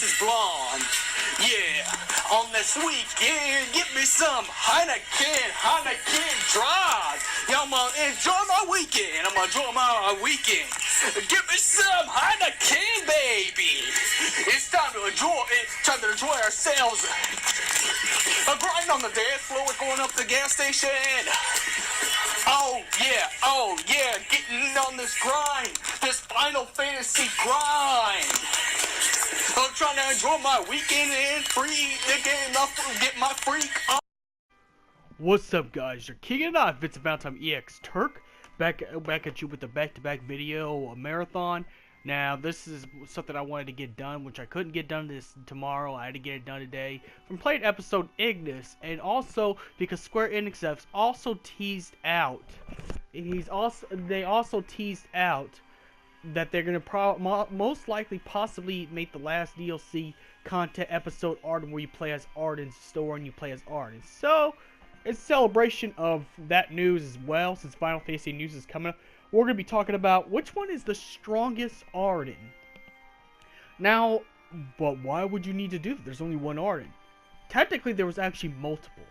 is blonde. Yeah, on this weekend, get me some Heineken Drive. Yeah, I'm gonna enjoy my weekend. Get me some Heineken, baby. It's time to enjoy ourselves. A grind on the dance floor, we're going up the gas station. Oh yeah, getting on this grind, this Final Fantasy grind. I'm trying to enjoy my weekend and get my freak on. What's up, guys? You're kicking it off. It's About Time EX Turk back at you with the back-to-back video marathon. Now, this is something I wanted to get done, which I couldn't get done tomorrow. I had to get it done today from playing episode Ignis, and also because Square Enix has also teased out. They also teased out that they're gonna most likely possibly make the last DLC content episode Ardyn, where you play as Ardyn's store and you play as Ardyn. So, in celebration of that news as well, since Final Fantasy news is coming up, we're going to be talking about which one is the strongest Ardyn. Now, but why would you need to do that? There's only one Ardyn. Technically, there was actually multiples.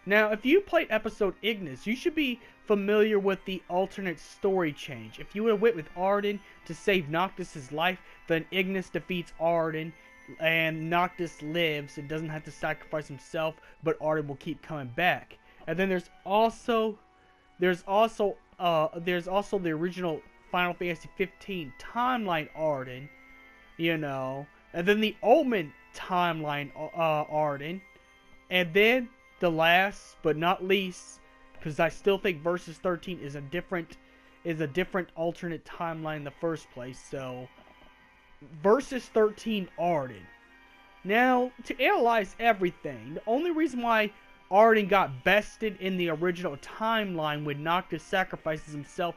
Now, if you played episode Ignis, you should be familiar with the alternate story change. If you would have went with Ardyn to save Noctis' life, then Ignis defeats Ardyn, and Noctis lives and doesn't have to sacrifice himself, but Ardyn will keep coming back. And then there's also the original Final Fantasy 15 timeline Ardyn, and then the Omen timeline Ardyn, and then the last but not least, because I still think Versus 13 is a different alternate timeline in the first place. So Versus 13 Ardyn. Now, to analyze everything, the only reason why Ardyn got bested in the original timeline when Noctis sacrifices himself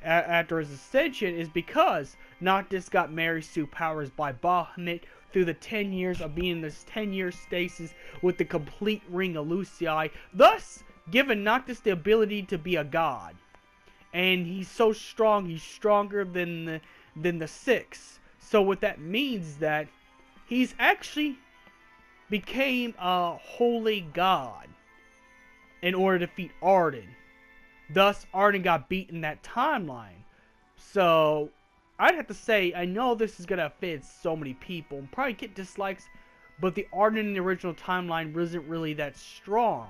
after his ascension is because Noctis got Mary Sue powers by Bahamut through the 10 years of being in this 10-year stasis with the complete ring of Lucii, thus giving Noctis the ability to be a god. And he's so strong, he's stronger than the six. So what that means that he's actually became a holy god in order to defeat Ardyn. Thus, Ardyn got beaten that timeline. So, I'd have to say, I know this is going to offend so many people and probably get dislikes, but the Ardyn in the original timeline wasn't really that strong,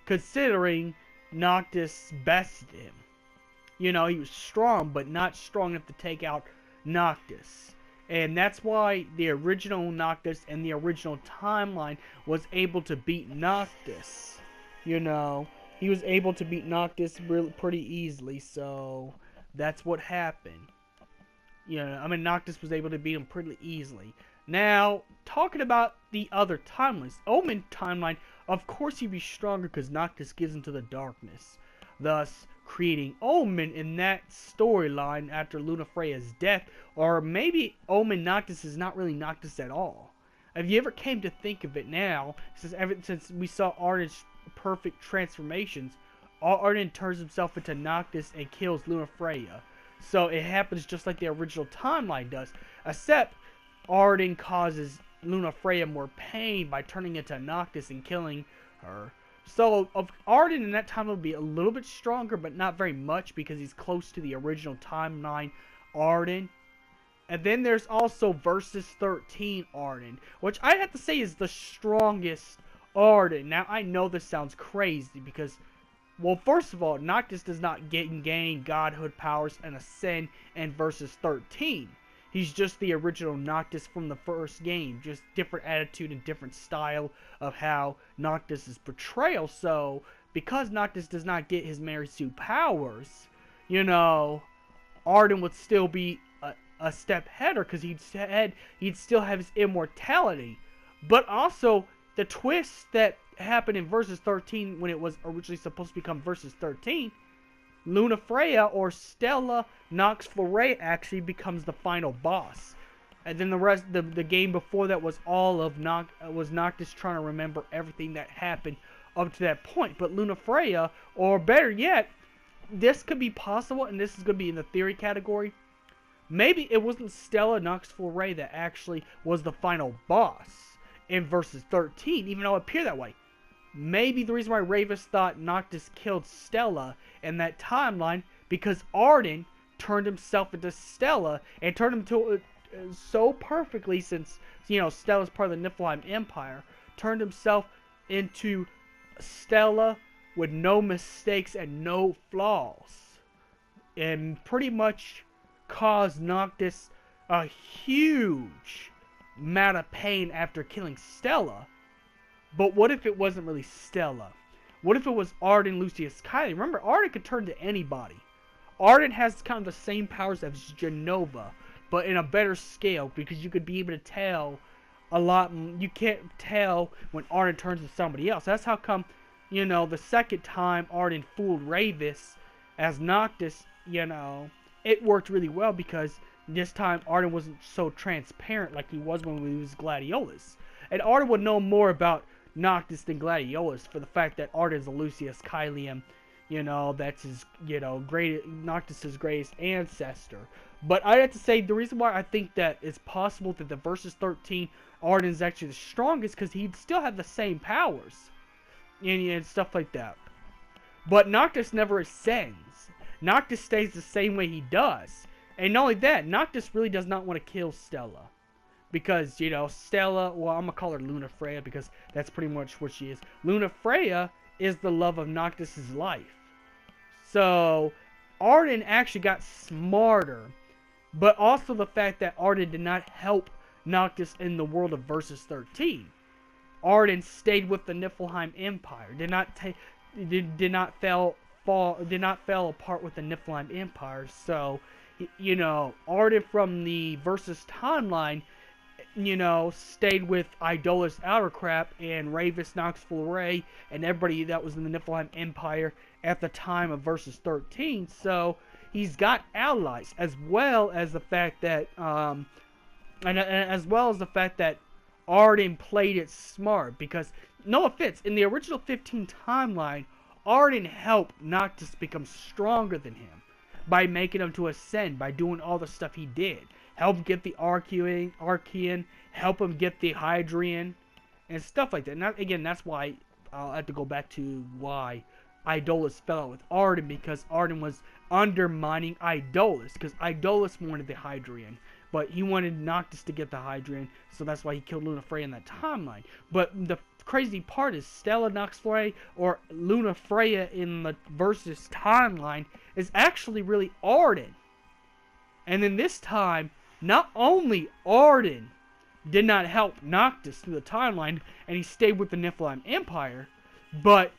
considering Noctis bested him. He was strong, but not strong enough to take out Noctis. And that's why the original Noctis and the original timeline was able to beat Noctis. He was able to beat Noctis pretty easily, so that's what happened. Noctis was able to beat him pretty easily. Now, talking about the other timelines, Omen timeline, of course he'd be stronger because Noctis gives into the darkness, thus creating Omen in that storyline after Lunafreya's death, or maybe Omen Noctis is not really Noctis at all. Have you ever came to think of it now, since we saw Ardyn's perfect transformations, Ardyn turns himself into Noctis and kills Lunafreya. So it happens just like the original timeline does, except Ardyn causes Lunafreya more pain by turning into Noctis and killing her. So, Ardyn in that time will be a little bit stronger, but not very much, because he's close to the original timeline Ardyn. And then there's also Versus 13 Ardyn, which I have to say is the strongest Ardyn. Now, I know this sounds crazy, because, well, first of all, Noctis does not gain godhood powers and ascend in Versus 13. He's just the original Noctis from the first game. Just different attitude and different style of how Noctis is portrayal. So, because Noctis does not get his Mary Sue powers, Ardyn would still be a step ahead, because he'd still have his immortality. But also, the twist that happened in Versus 13 when it was originally supposed to become Versus 13, Lunafreya, or Stella Nox Fleury, actually becomes the final boss. And then the rest, the game before that was all of Noctis trying to remember everything that happened up to that point. But Lunafreya, or better yet, this could be possible, and this is going to be in the theory category. maybe it wasn't Stella Knoxville Ray that actually was the final boss in Versus 13, even though it appeared that way. Maybe the reason why Ravis thought Noctis killed Stella in that timeline, because Ardyn turned himself into Stella, and turned him to so perfectly, since, you know, Stella's part of the Niflheim Empire, turned himself into Stella with no mistakes and no flaws, and pretty much caused Noctis a huge amount of pain after killing Stella. But what if it wasn't really Stella? What if it was Ardyn Lucius Kylie? Remember, Ardyn could turn to anybody. Ardyn has kind of the same powers as Genova, but in a better scale, because you could be able to tell a lot. You can't tell when Ardyn turns to somebody else. That's how come, you know, the second time Ardyn fooled Ravis as Noctis, you know, it worked really well, because this time Ardyn wasn't so transparent like he was when he was Gladiolus. And Ardyn would know more about Noctis than Gladiolus, for the fact that Ardyn's a Lucius Kylium, you know, that's his, you know, Noctis' greatest ancestor. But I'd have to say, the reason why I think that it's possible that the Versus 13 Ardyn's actually the strongest, because he'd still have the same powers, and stuff like that. But Noctis never ascends. Noctis stays the same way he does. And not only that, Noctis really does not want to kill Stella. Because, you know, Stella, well, I'm going to call her Luna Freya, because that's pretty much what she is. Luna Freya is the love of Noctis' life. So, Ardyn actually got smarter. But also the fact that Ardyn did not help Noctis in the world of Versus 13. Ardyn stayed with the Niflheim Empire. Did not fell apart with the Niflheim Empire. So, you know, Ardyn from the Versus timeline, you know, stayed with Idolus Outercrap and Ravis Knoxville Ray and everybody that was in the Niflheim Empire at the time of Versus 13. So he's got allies, as well as the fact that Ardyn played it smart, because, no offense, in the original 15 timeline, Ardyn helped Noctis become stronger than him by making him to ascend, by doing all the stuff he did. Help get the Archean, help him get the Hydrian, and stuff like that. And again, that's why I'll have to go back to why Idolus fell out with Ardyn, because Ardyn was undermining Idolus, because Idolus wanted the Hydrian, but he wanted Noctis to get the Hydrian, so that's why he killed Luna Freya in that timeline. But the crazy part is Stella Knoxville or Luna Freya in the Versus timeline is actually really Ardyn. And then this time, not only Ardyn did not help Noctis through the timeline, and he stayed with the Niflheim Empire, but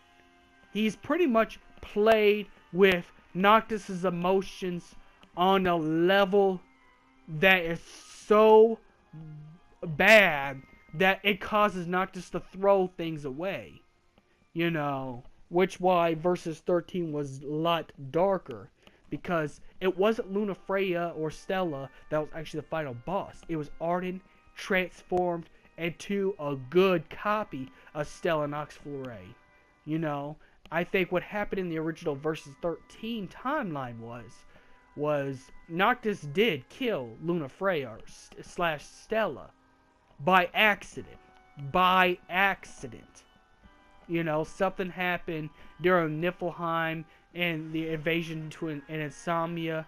he's pretty much played with Noctis' emotions on a level that is so bad that it causes Noctis to throw things away. You know, which why Versus 13 was a lot darker. Because it wasn't Luna Freya or Stella that was actually the final boss. It was Ardyn transformed into a good copy of Stella Knoxville Ray. You know, I think what happened in the original Versus 13 timeline was Noctis did kill Luna Freya / Stella by accident. By accident. You know, something happened during Niflheim and the invasion to Insomnia.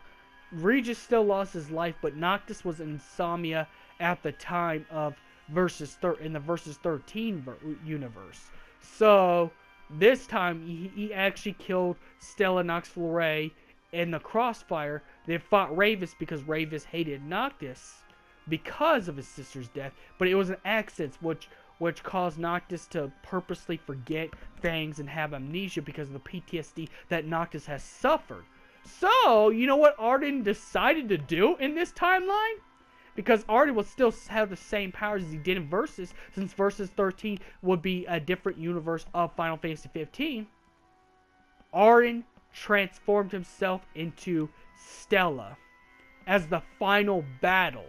Regis still lost his life, but Noctis was in Insomnia at the time of in the Versus 13 universe. So this time he actually killed Stella Knoxville Ray in the Crossfire. They fought Ravis because Ravis hated Noctis because of his sister's death, but it was an accident which caused Noctis to purposely forget things and have amnesia because of the PTSD that Noctis has suffered. So, you know what Ardyn decided to do in this timeline? Because Ardyn will still have the same powers as he did in Versus, since Versus 13 would be a different universe of Final Fantasy 15. Ardyn transformed himself into Stella as the final battle.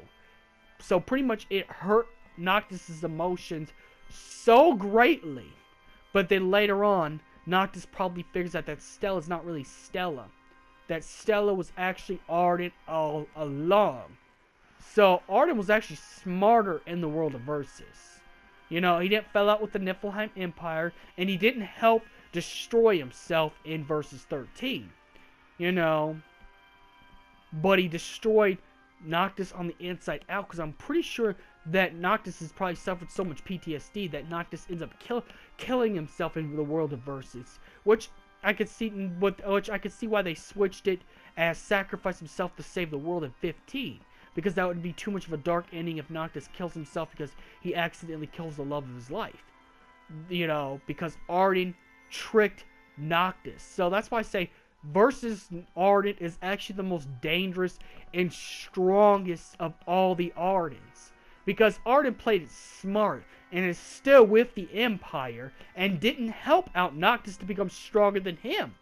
So pretty much it hurt Noctis' emotions so greatly, but then later on Noctis probably figures out that Stella's not really Stella. that Stella was actually Ardyn all along. So Ardyn was actually smarter in the world of Versus. You know, he didn't fell out with the Niflheim Empire, and he didn't help destroy himself in Versus 13. You know, but he destroyed Noctis on the inside out, because I'm pretty sure that Noctis has probably suffered so much PTSD that Noctis ends up killing himself in the world of Versus, which I could see why they switched it as sacrifice himself to save the world in 15, because that would be too much of a dark ending if Noctis kills himself because he accidentally kills the love of his life. You know, because Ardyn tricked Noctis. So that's why I say Versus Ardyn is actually the most dangerous and strongest of all the Ardens. Because Ardyn played it smart and is still with the Empire and didn't help out Noctis to become stronger than him.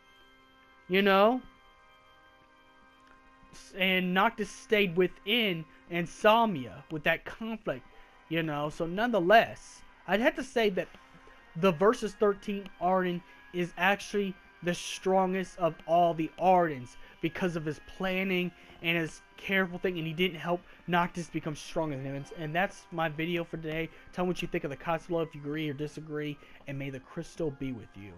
You know? And Noctis stayed within Insomnia with that conflict. You know? So nonetheless, I'd have to say that the Versus 13 Ardyn is actually the strongest of all the Ardens because of his planning and his careful thing, and he didn't help Noctis become stronger than him. And that's my video for today. Tell me what you think of the comments below if you agree or disagree, and may the crystal be with you.